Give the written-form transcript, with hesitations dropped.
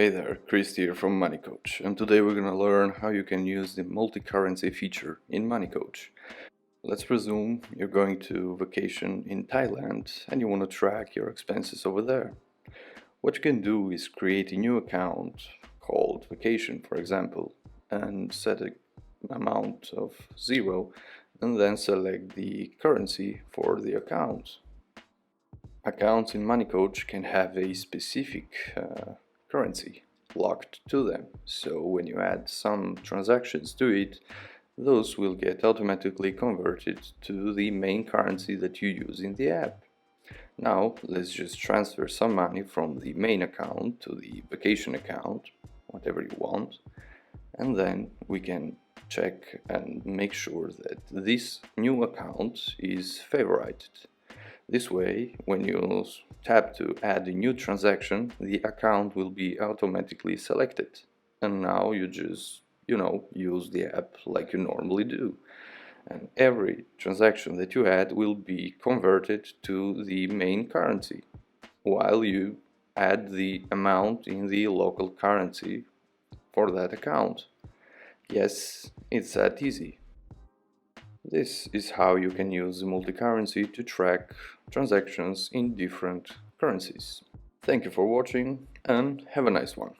Hey there, Chris here from MoneyCoach, and today we're gonna learn how you can use the multi-currency feature in MoneyCoach. Let's presume you're going to vacation in Thailand and you want to track your expenses over there. What you can do is create a new account called vacation, for example, and set an amount of 0 and then select the currency for the account. Accounts in MoneyCoach can have a specific currency locked to them, so when you add some transactions to it, those will get automatically converted to the main currency that you use in the app. Now let's just transfer some money from the main account to the vacation account, whatever you want, and then we can check and make sure that this new account is favorited. This way, when you tap to add a new transaction, the account will be automatically selected. And now you just, use the app like you normally do. And every transaction that you add will be converted to the main currency, while you add the amount in the local currency for that account. Yes, it's that easy. This is how you can use multi-currency to track transactions in different currencies. Thank you for watching and have a nice one.